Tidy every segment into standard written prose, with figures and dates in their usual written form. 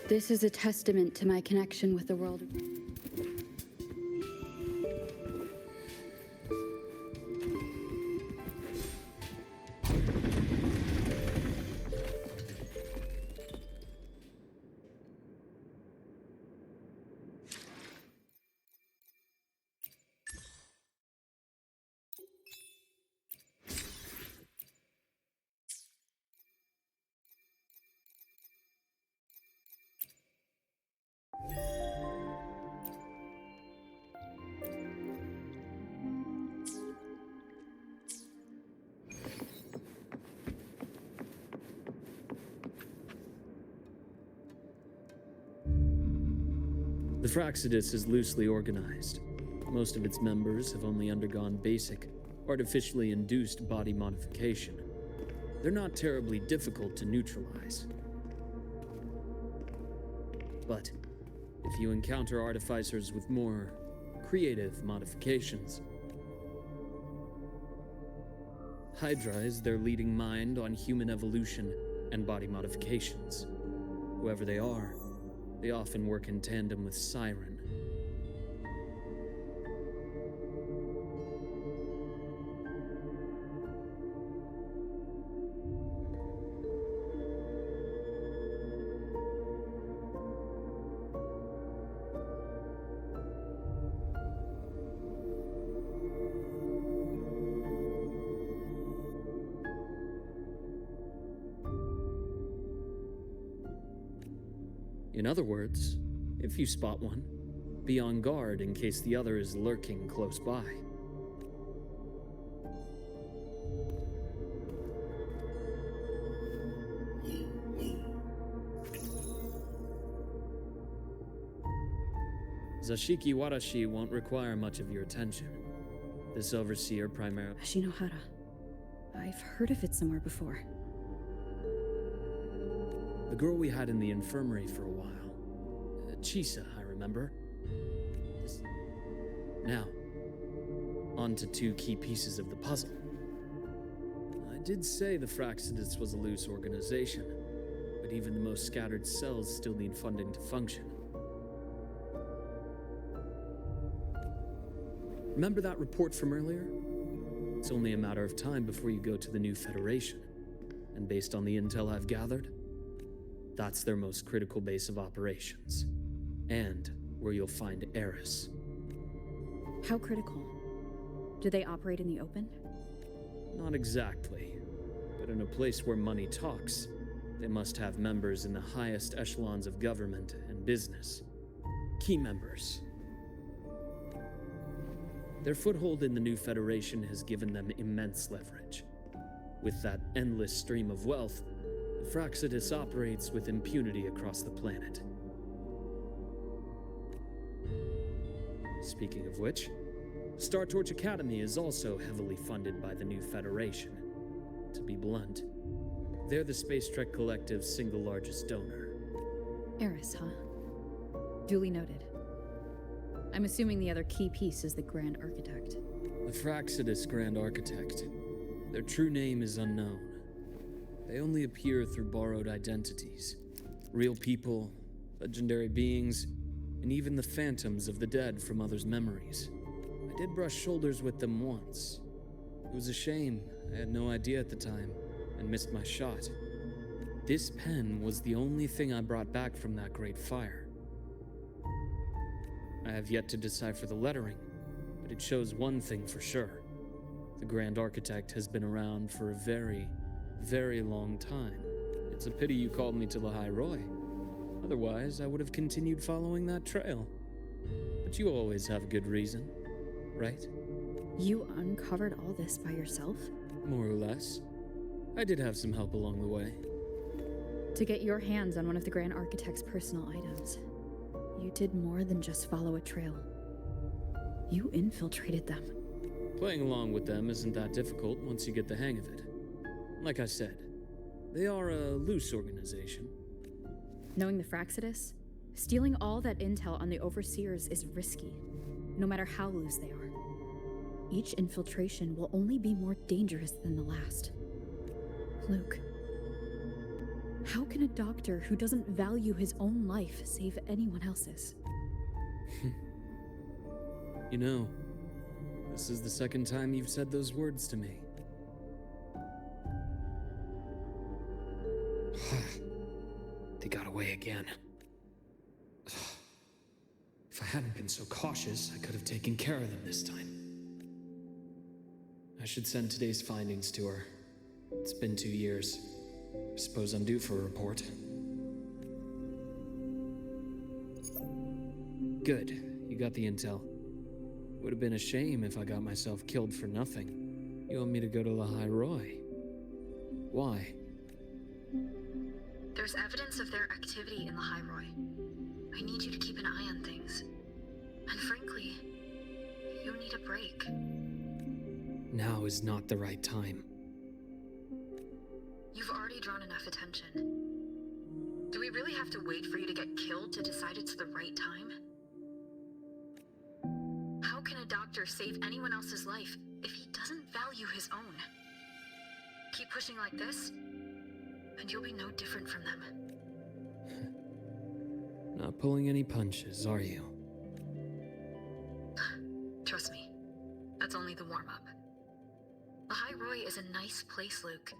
This is a testament to my connection with the world. The Fraxidus is loosely organized. Most of its members have only undergone basic, artificially induced body modification. They're not terribly difficult to neutralize. But if you encounter artificers with more creative modifications, Hydra is their leading mind on human evolution and body modifications. Whoever they are, they often work in tandem with Siren. In other words, if you spot one, be on guard in case the other is lurking close by. Zashiki Warashi won't require much of your attention. This overseer primarily— Ashinohara. I've heard of it somewhere before. the girl we had in the infirmary for a while. Chisa, I remember. Now, on to two key pieces of the puzzle. I did say the Fraxidus was a loose organization, but even the most scattered cells still need funding to function. Remember that report from earlier? It's only a matter of time before you go to the new Federation. And based on the intel I've gathered, that's their most critical base of operations. And where you'll find Eris. How critical? Do they operate in the open? Not exactly. But in a place where money talks, they must have members in the highest echelons of government and business. Key members. Their foothold in the new Federation has given them immense leverage. With that endless stream of wealth, the Fraxidus operates with impunity across the planet. Speaking of which, Star Torch Academy is also heavily funded by the new Federation. To be blunt, they're the Space Trek Collective's single largest donor. Eris, huh? Duly noted. I'm assuming the other key piece is the Grand Architect. The Fraxidus Grand Architect. Their true name is unknown. They only appear through borrowed identities. Real people, legendary beings, and even the phantoms of the dead from others' memories. I did brush shoulders with them once. It was a shame. I had no idea at the time, and missed my shot. This pen was the only thing I brought back from that great fire. I have yet to decipher the lettering, but it shows one thing for sure. The Grand Architect has been around for a very, very long time. It's a pity you called me to the High Roy. Otherwise, I would have continued following that trail. But you always have a good reason, right? You uncovered all this by yourself? More or less. I did have some help along the way. To get your hands on one of the Grand Architect's personal items, you did more than just follow a trail. You infiltrated them. Playing along with them isn't that difficult once you get the hang of it. Like I said, they are a loose organization. Knowing the Fraxidus, stealing all that intel on the Overseers is risky, no matter how loose they are. Each infiltration will only be more dangerous than the last. Luke, How can a doctor who doesn't value his own life save anyone else's? You know, this is the second time you've said those words to me. They got away again. If I hadn't been so cautious, I could have taken care of them this time. I should send today's findings to her. It's been 2 years. I suppose I'm due for a report. Good. You got the intel. Would have been a shame if I got myself killed for nothing. You want me to go to La High Roy? Why? There's evidence of their activity in the High Roy. I need you to keep an eye on things. And frankly, you need a break. Now is not the right time. You've already drawn enough attention. Do we really have to wait for you to get killed to decide it's the right time? How can a doctor save anyone else's life if he doesn't value his own? Keep pushing like this, and you'll be no different from them. Not pulling any punches, are you? Trust me, that's only the warm-up. The High Roy is a nice place, Luke.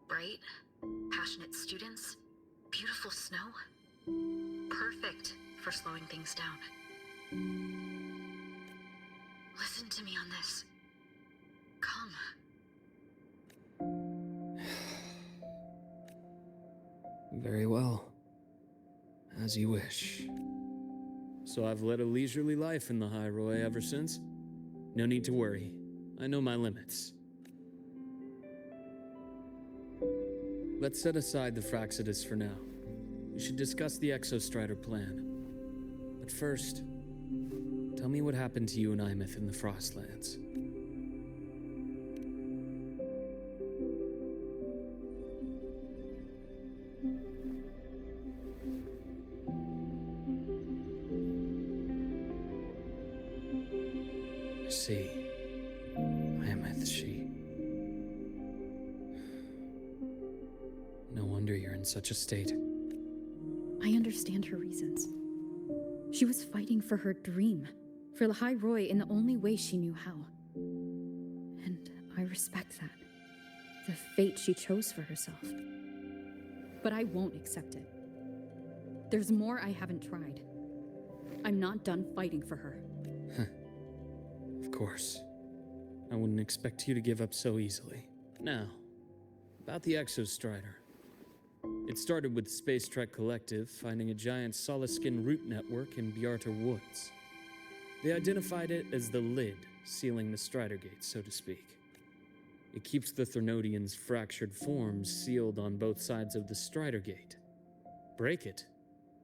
Bright, passionate students, beautiful snow. Perfect for slowing things down. Listen to me on this. Come. Very well. As you wish. So I've led a leisurely life in the High Roy ever since? No need to worry. I know my limits. Let's set aside the Fraxidus for now. We should discuss the Exostrider plan. But first, tell me what happened to you and Imeth in the Frostlands. I see. Imeth, she... No wonder you're in such a state. I understand her reasons. She was fighting for her dream, for the High Roy in the only way she knew how. And I respect that. The fate she chose for herself. But I won't accept it. There's more I haven't tried. I'm not done fighting for her. Of course. I wouldn't expect you to give up so easily. Now, about the Exostrider. It started with the Space Trek Collective finding a giant Solaskin root network in Bjartar Woods. They identified it as the lid, sealing the Strider Gate, so to speak. It keeps the Thernodians' fractured forms sealed on both sides of the Strider Gate. Break it,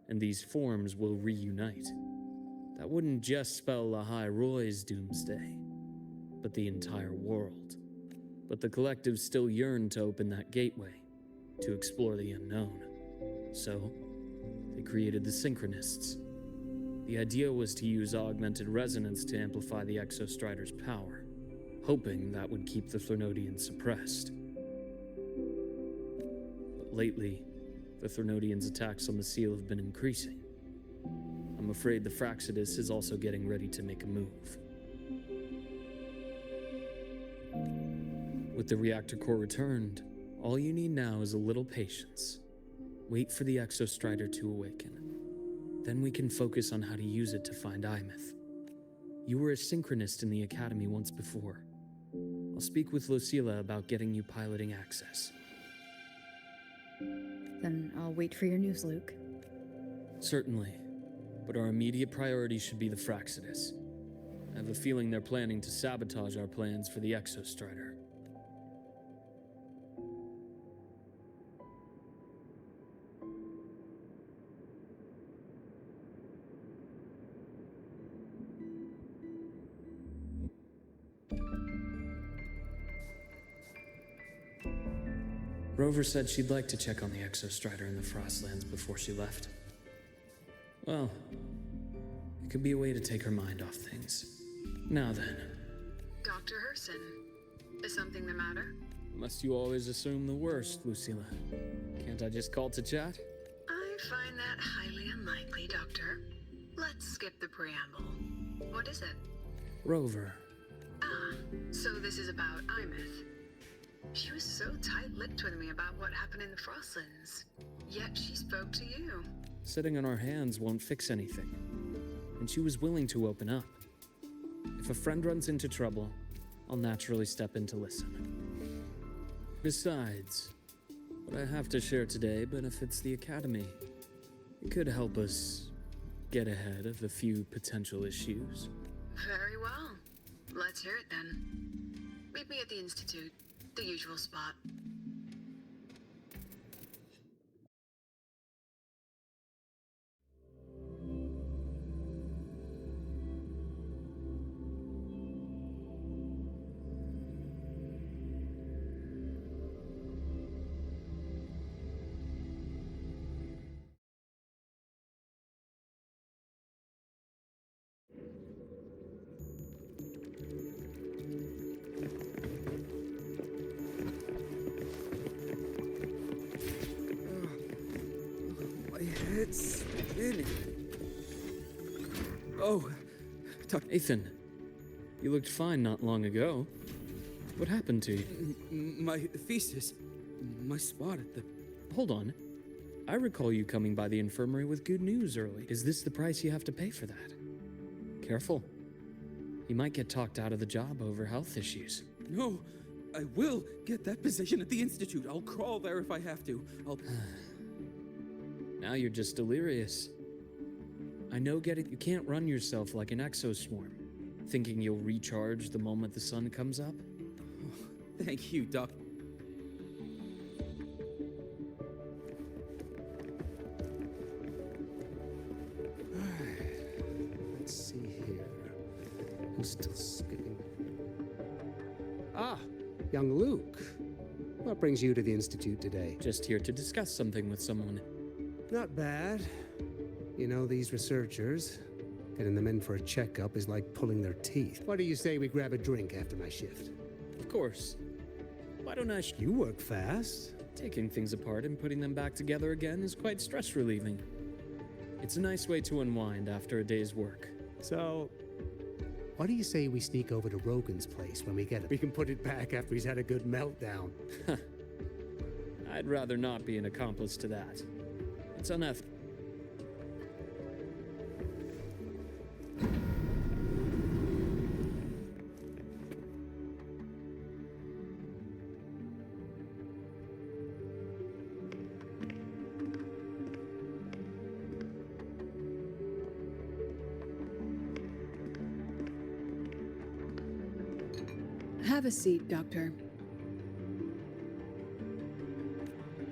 and these forms will reunite. That wouldn't just spell La High Roy's doomsday, but the entire world. But the Collective still yearned to open that gateway, to explore the unknown. So, they created the Synchronists. The idea was to use augmented resonance to amplify the Exostrider's power, hoping that would keep the Thernodians suppressed. But lately, the Thernodians' attacks on the seal have been increasing. I'm afraid the Fraxidus is also getting ready to make a move. With the reactor core returned, all you need now is a little patience. Wait for the Exostrider to awaken. Then we can focus on how to use it to find Imeth. You were a synchronist in the Academy once before. I'll speak with Lucilla about getting you piloting access. Then I'll wait for your news, Luke. Certainly, but our immediate priority should be the Fraxidus. I have a feeling they're planning to sabotage our plans for the Exostrider. Rover said she'd like to check on the Exostrider in the Frostlands before she left. Well, it could be a way to take her mind off things. Now then. Dr. Herson, is something the matter? Must you always assume the worst, Lucilla? Can't I just call to chat? I find that highly unlikely, Doctor. Let's skip the preamble. What is it? Rover. Ah, so this is about Imeth. She was so tight-lipped with me about what happened in the Frostlands. Yet she spoke to you. Sitting on our hands won't fix anything. And she was willing to open up. If a friend runs into trouble, I'll naturally step in to listen. Besides, what I have to share today benefits the Academy. It could help us get ahead of a few potential issues. Very well. Let's hear it then. Meet me at the Institute, the usual spot. My head's spinning. Oh, Ethan, you looked fine not long ago. What happened to you? my thesis, my spot at the... Hold on. I recall you coming by the infirmary with good news early. Is this the price you have to pay for that? Careful. You might get talked out of the job over health issues. No, I will get that position at the Institute. I'll crawl there if I have to. Now you're just delirious. I know you can't run yourself like an exoswarm, thinking you'll recharge the moment the sun comes up. Thank you, Doc. Let's see here. I'm still skipping. Ah, young Luke. What brings you to the Institute today? Just here to discuss something with someone. Not bad. You know, these researchers, getting them in for a checkup is like pulling their teeth. What do you say we grab a drink after my shift? Of course. Why don't I You work fast. Taking things apart and putting them back together again is quite stress relieving. It's a nice way to unwind after a day's work. So, what do you say we sneak over to Rogan's place when we get it? We can put it back after he's had a good meltdown. I'd rather not be an accomplice to that. It's unethical. Have a seat, Doctor.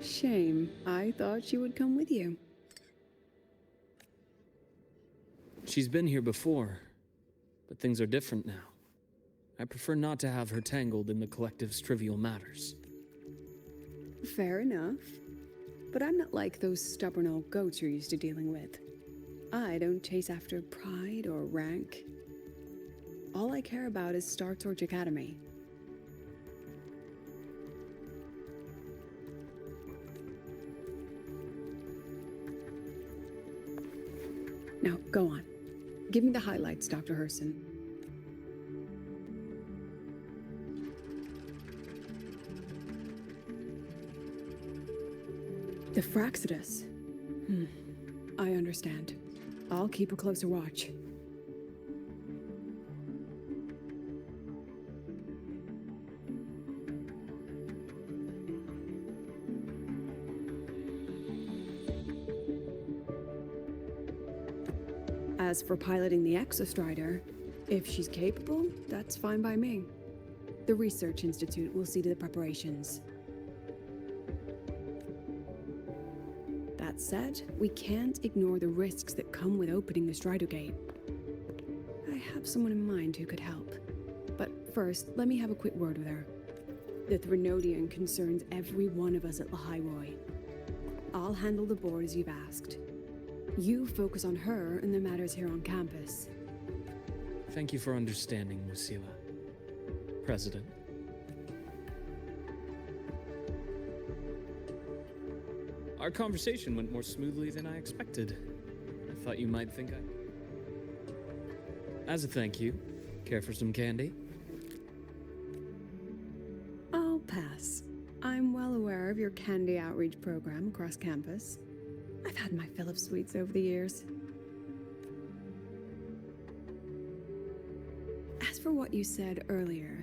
Shame. I thought she would come with you. She's been here before, but things are different now. I prefer not to have her tangled in the collective's trivial matters. Fair enough. But I'm not like those stubborn old goats you're used to dealing with. I don't chase after pride or rank. All I care about is Star Torch Academy. Now, go on. Give me the highlights, Dr. Herson. The Fraxidus. I understand. I'll keep a closer watch. As for piloting the Exostrider, if she's capable, that's fine by me. The Research Institute will see to the preparations. That said, we can't ignore the risks that come with opening the Strider Gate. I have someone in mind who could help. But first, let me have a quick word with her. The Threnodian concerns every one of us at Lahairoi. I'll handle the board as you've asked. You focus on her and the matters here on campus. Thank you for understanding, Lucilla. President. Our conversation went more smoothly than I expected. I thought you might think I... As a thank you, care for some candy? I'll pass. I'm well aware of your candy outreach program across campus. I've had my fill of sweets over the years. As for what you said earlier,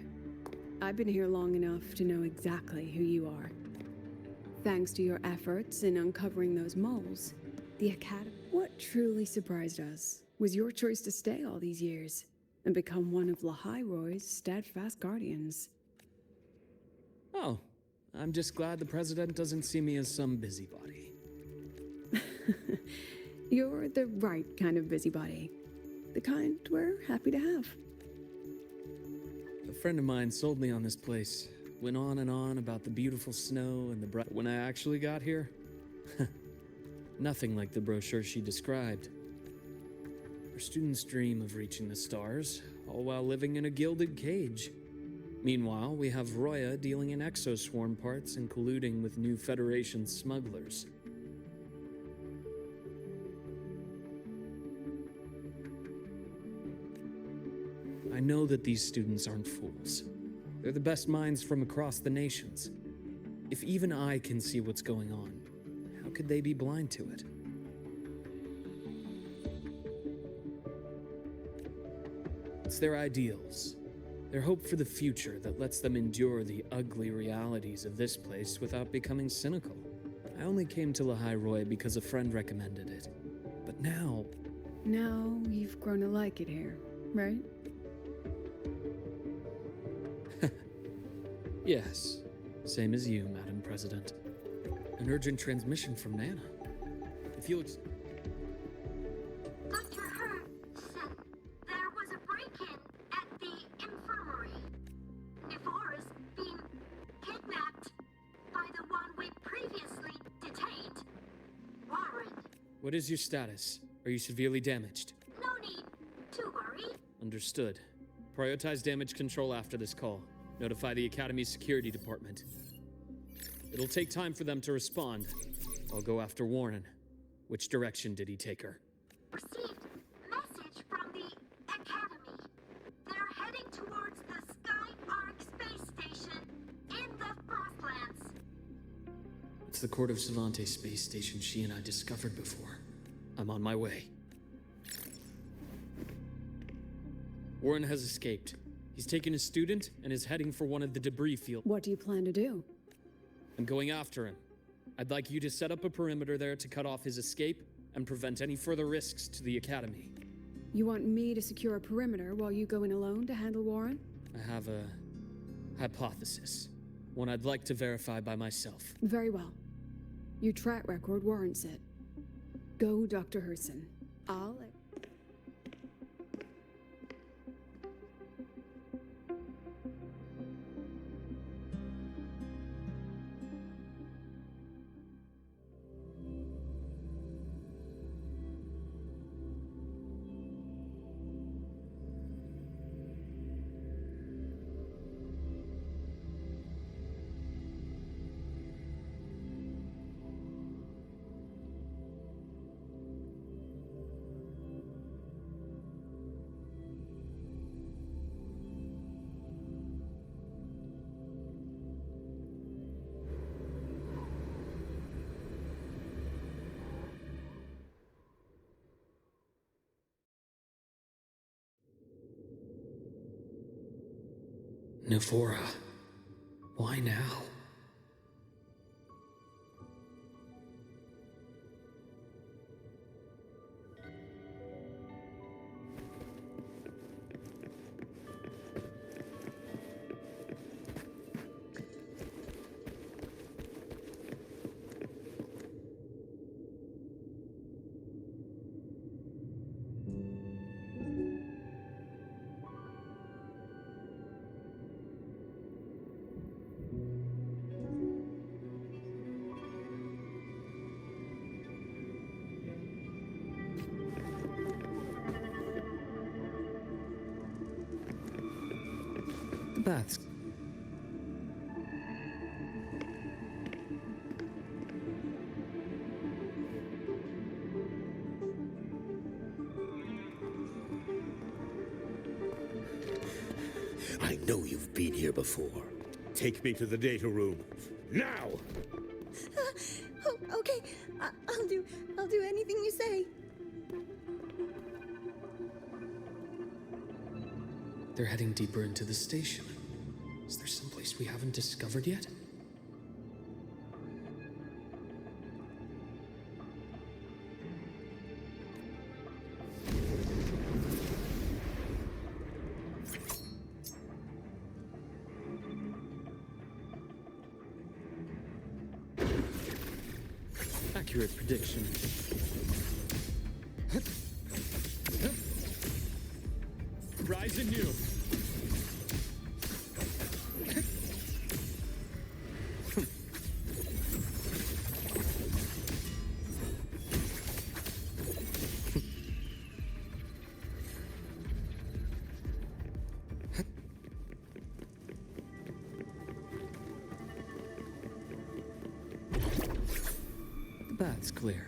I've been here long enough to know exactly who you are. Thanks to your efforts in uncovering those moles, the Academy... What truly surprised us was your choice to stay all these years and become one of Lahai-Roy's steadfast guardians. Oh, I'm just glad the president doesn't see me as some busybody. You're the right kind of busybody. The kind we're happy to have. A friend of mine sold me on this place. Went on and on about the beautiful snow and the bright... When I actually got here, nothing like the brochure she described. Our students dream of reaching the stars, all while living in a gilded cage. Meanwhile, we have Roya dealing in exoswarm parts and colluding with new Federation smugglers. I know that these students aren't fools. They're the best minds from across the nations. If even I can see what's going on, how could they be blind to it? It's their ideals, their hope for the future that lets them endure the ugly realities of this place without becoming cynical. I only came to Lahai-Roy because a friend recommended it. But now... Now you've grown to like it here, right? Yes, same as you, Madam President. An urgent transmission from Nana. If you'll... Dr. Hurd said there was a break-in at the infirmary. Nevora's been kidnapped by the one we previously detained. Warren. What is your status? Are you severely damaged? No need to worry. Understood. Prioritize damage control after this call. Notify the Academy's security department. It'll take time for them to respond. I'll go after Warren. Which direction did he take her? Received message from the Academy. They're heading towards the Sky Arc space station in the Frostlands. It's the Court of Savante space station she and I discovered before. I'm on my way. Warren has escaped. He's taken a student and is heading for one of the debris fields. What do you plan to do? I'm going after him. I'd like you to set up a perimeter there to cut off his escape and prevent any further risks to the Academy. You want me to secure a perimeter while you go in alone to handle Warren? I have a hypothesis. One I'd like to verify by myself. Very well. Your track record warrants it. Go, Dr. Herson. I'll... Nevora. Why now? The baths. know you've been here before. Take me to the data room. Now! Oh, okay. I'll do anything you say. They're heading deeper into the station. Is there someplace we haven't discovered yet? Accurate prediction. Rise anew. The path's clear.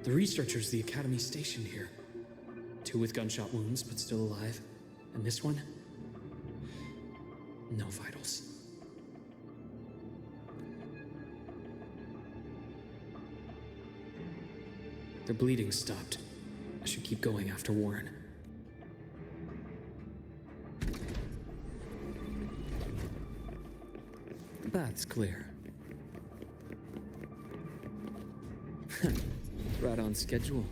The researchers the Academy stationed here. 2 with gunshot wounds, but still alive. And this one? No vitals. Their bleeding stopped. I should keep going after Warren. The path's clear. Right on schedule.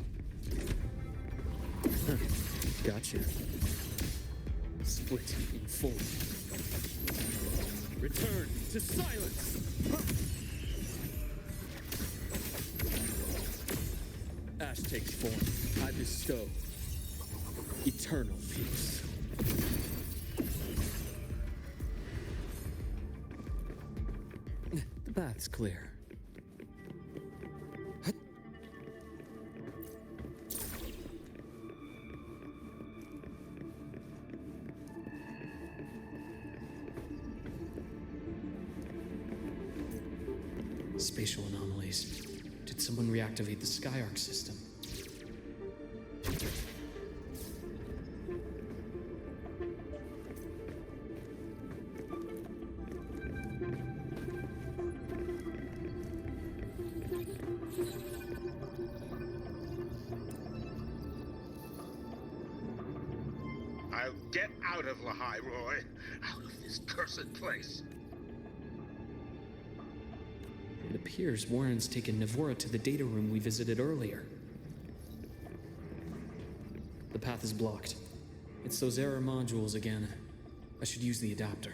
Gotcha. Split in full. Return to silence! Ash takes form. I bestow eternal peace. The path's clear. Spatial anomalies. Did someone reactivate the Skyarc system? I'll get out of Lahai Roy. Out of this cursed place. It appears Warren's taken Navora to the data room we visited earlier. The path is blocked. It's those error modules again. I should use the adapter.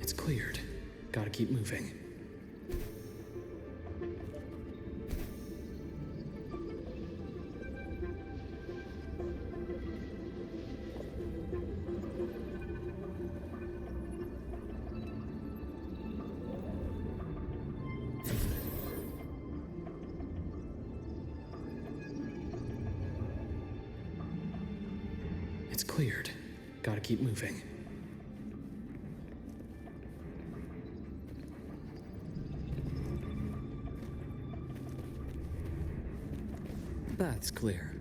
It's cleared. Gotta keep moving. It's cleared. Gotta keep moving. That's clear.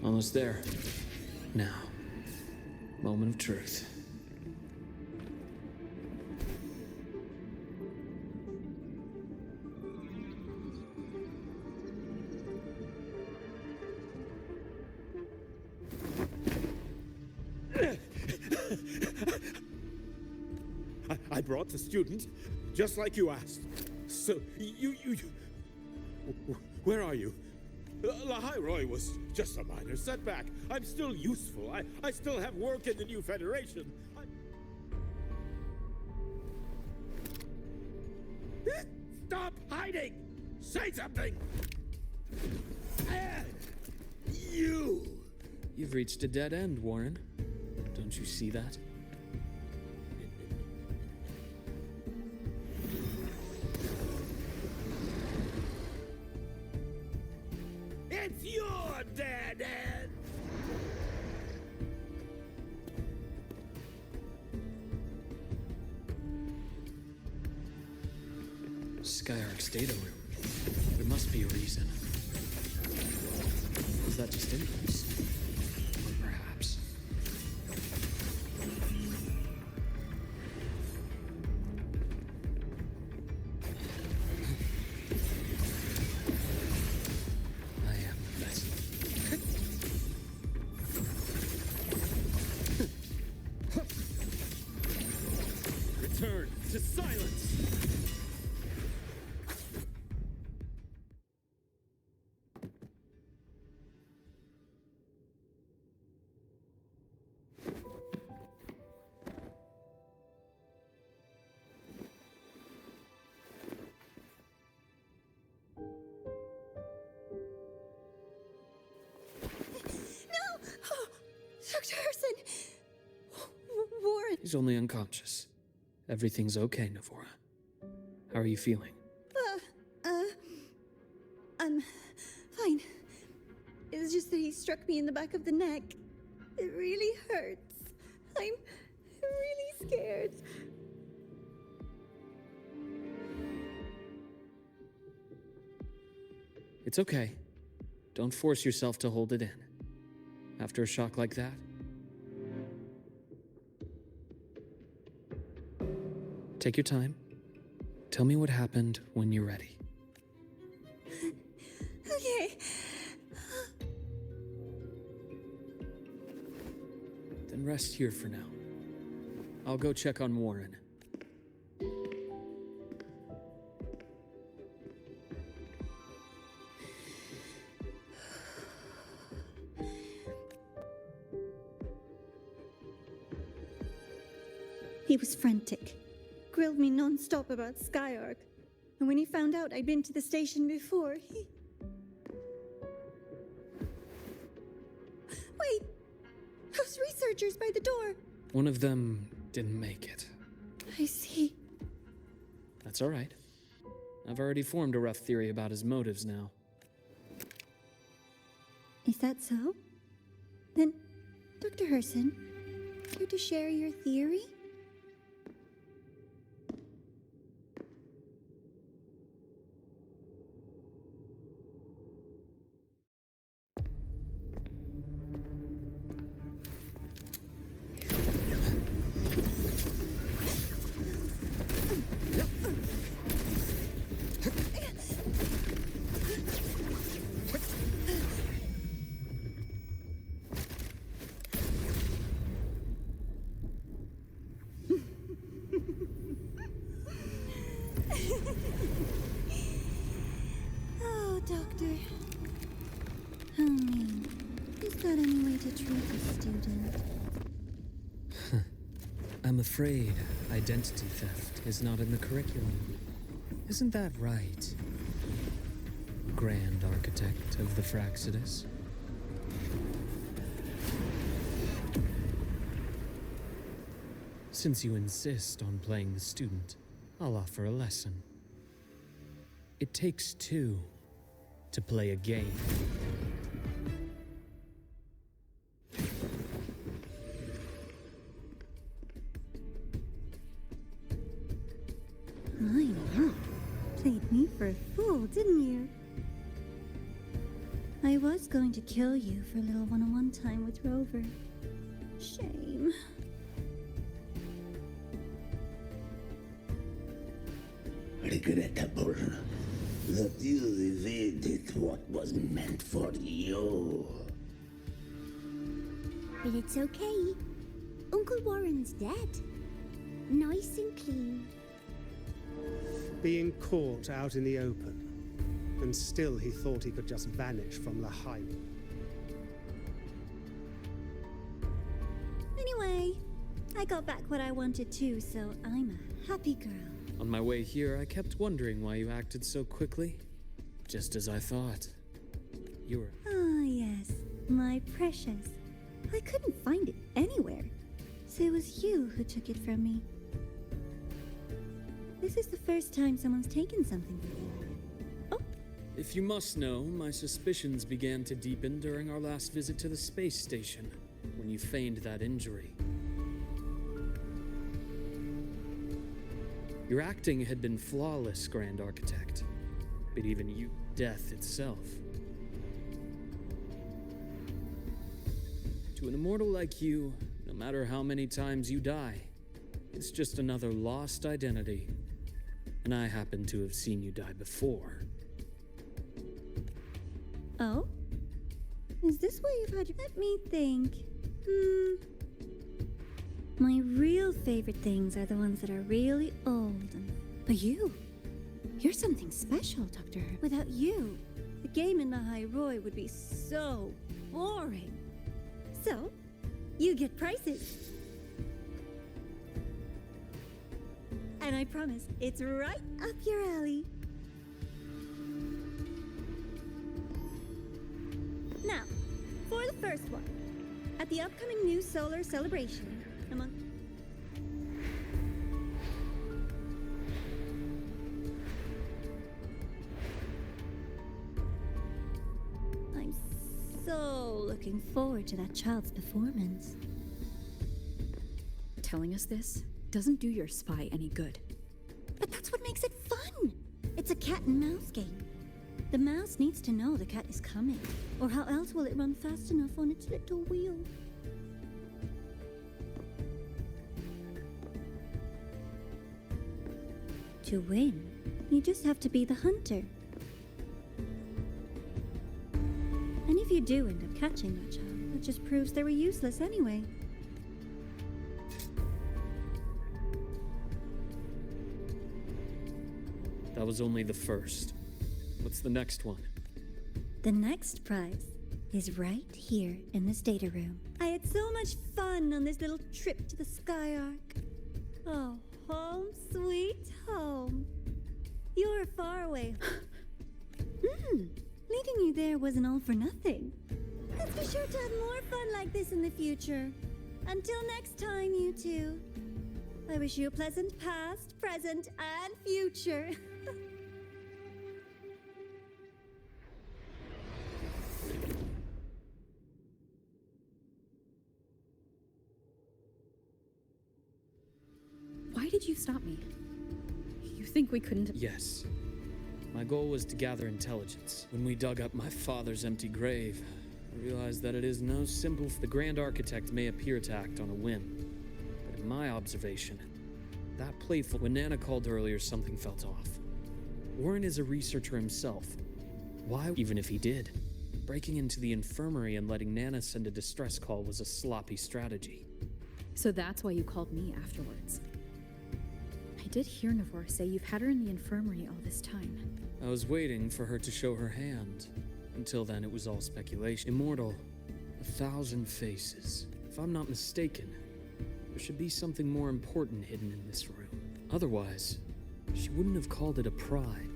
Almost there. Now, moment of truth. brought the student, just like you asked. So, where are you? Lahai Roy was just a minor setback. I'm still useful. I still have work in the new Federation. Stop hiding! Say something! You've reached a dead end, Warren. Don't you see that? It's your dead end! Skyark's data room. There must be a reason. Is that just impulse? Perhaps. I am Bessie. Return to silence! Dr. Harrison! Warren! He's only unconscious. Everything's okay, Navora. How are you feeling? I'm fine. It's just that he struck me in the back of the neck. It really hurts. I'm really scared. It's okay. Don't force yourself to hold it in. After a shock like that, take your time. Tell me what happened when you're ready. Okay. Then rest here for now. I'll go check on Warren. He was frantic. Grilled me non-stop about Skyark. And when he found out I'd been to the station before, he... Wait! Those researchers by the door! One of them didn't make it. I see. That's all right. I've already formed a rough theory about his motives now. Is that so? Then, Dr. Herson, care to share your theory? Oh, Doctor. How mean. Is that any way to treat a student? I'm afraid identity theft is not in the curriculum. Isn't that right, Grand Architect of the Fraxidus? Since you insist on playing the student, I'll offer a lesson. It takes two to play a game. I know. Played me for a fool, didn't you? I was going to kill you for a little one-on-one time with Rover. Shame. Regrettable that you evaded what was meant for you. But it's okay. Uncle Warren's dead. Nice and clean. Being caught out in the open, and still he thought he could just vanish from the height. Anyway, I got back what I wanted too, so I'm a happy girl. On my way here, I kept wondering why you acted so quickly. Just as I thought. You were... Ah, yes, my precious. I couldn't find it anywhere, so it was you who took it from me. This is the first time someone's taken something from you. Oh, If you must know, my suspicions began to deepen during our last visit to the space station, when you feigned that injury. Your acting had been flawless, Grand Architect, but even you, death itself. To an immortal like you, no matter how many times you die, it's just another lost identity. And I happen to have seen you die before. oh? Is this why you've had your... Let me think. My real favorite things are the ones that are really old. But you're something special, Doctor. Without you, the game in Lahai Roy would be so boring. So, you get prizes. And I promise, it's right up your alley. Now, for the first one, at the upcoming new solar celebration, among... I'm so looking forward to that child's performance. Telling us this doesn't do your spy any good. But that's what makes it fun! It's a cat and mouse game. The mouse needs to know the cat is coming, or how else will it run fast enough on its little wheel? To win, you just have to be the hunter. And if you do end up catching that child, that just proves they were useless anyway. That was only the first. What's the next one? The next prize is right here in this data room. I had so much fun on this little trip to the Sky Arc. Oh, home sweet home. You're far away. Leading you there wasn't all for nothing. Let's be sure to have more fun like this in the future. Until next time, you two. I wish you a pleasant past, present, and future. Why did you stop me? You think we couldn't... Yes. My goal was to gather intelligence. When we dug up my father's empty grave, I realized that it is no simple... The Grand Architect may appear to act on a whim, but in my observation, that playful... When Nana called earlier, something felt off. Warren is a researcher himself. Why, even if he did? Breaking into the infirmary and letting Nana send a distress call was a sloppy strategy. So that's why you called me afterwards. I did hear Navor say you've had her in the infirmary all this time. I was waiting for her to show her hand. Until then, it was all speculation. Immortal, 1,000 faces. If I'm not mistaken, there should be something more important hidden in this room. Otherwise, she wouldn't have called it a pride.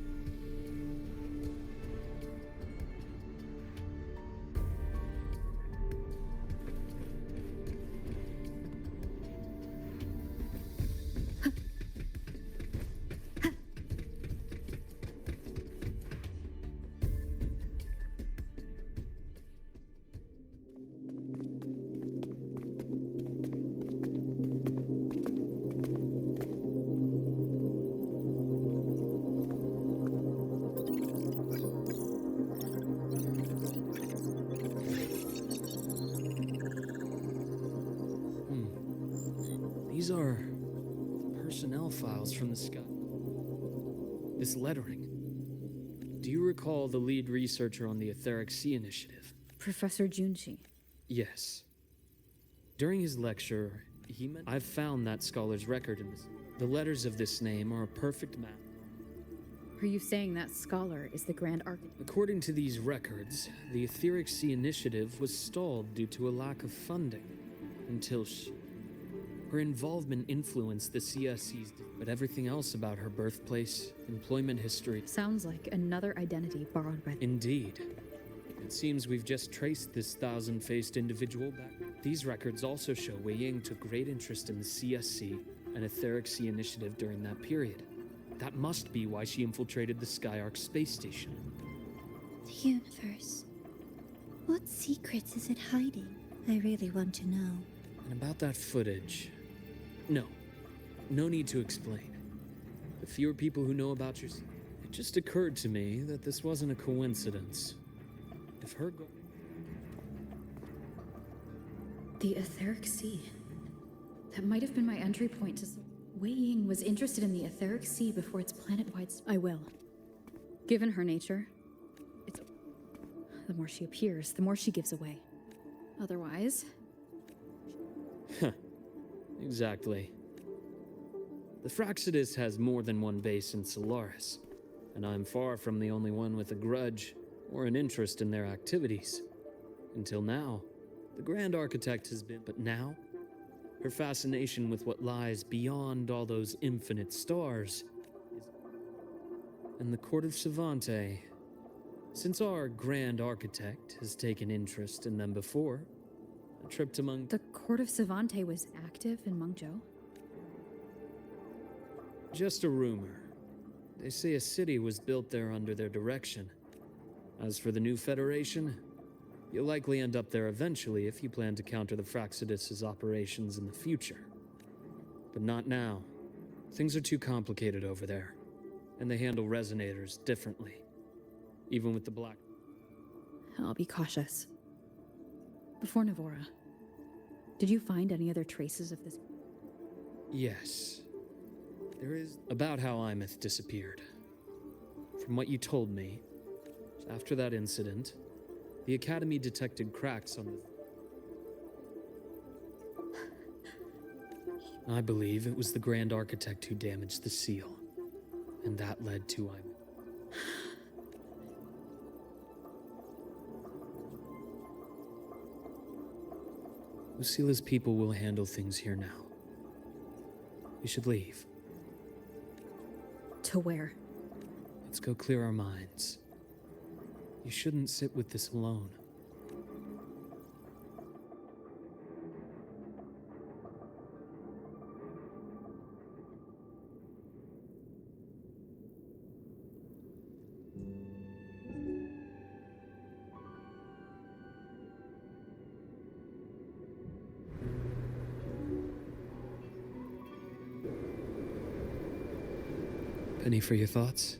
These are personnel files from the sky. This lettering. Do you recall the lead researcher on the Etheric Sea Initiative? Professor Junshi. Yes. During his lecture, he meant. I've found that scholar's record in this. The letters of this name are a perfect match. Are you saying that scholar is the Grand Architect? According to these records, the Etheric Sea initiative was stalled due to a lack of funding until her involvement influenced the CSC's, but everything else about her birthplace, employment history. Sounds like another identity borrowed by. Indeed. It seems we've just traced this thousand-faced individual back. These records also show Wei Ying took great interest in the CSC and Etheric Sea initiative during that period. That must be why she infiltrated the Skyark space station. The universe. What secrets is it hiding? I really want to know. And about that footage... No need to explain. The fewer people who know about your... It just occurred to me that this wasn't a coincidence. If her... The Etheric Sea. That might have been my entry point to... Wei Ying was interested in the Etheric Sea before its planet-wide... I will. Given her nature, it's... The more she appears, the more she gives away. Otherwise... Exactly. The Fraxidus has more than one base in Solaris, and I'm far from the only one with a grudge or an interest in their activities. Until now, the Grand Architect has been, but now, her fascination with what lies beyond all those infinite stars is... And the Court of Savante, since our Grand Architect has taken interest in them before, a trip to The Court of Savante was active in Mengzhou? Just a rumor. They say a city was built there under their direction. As for the new Federation, you'll likely end up there eventually if you plan to counter the Fraxidus' operations in the future. But not now. Things are too complicated over there, and they handle resonators differently. Even with the black... I'll be cautious. Before Navora, did you find any other traces of this? Yes. There is... About how Imeth disappeared. From what you told me, after that incident, the Academy detected cracks on the... I believe it was the Grand Architect who damaged the seal, and that led to Imeth. Lucila's people will handle things here now. We should leave. To where? Let's go clear our minds. You shouldn't sit with this alone. Penny for your thoughts?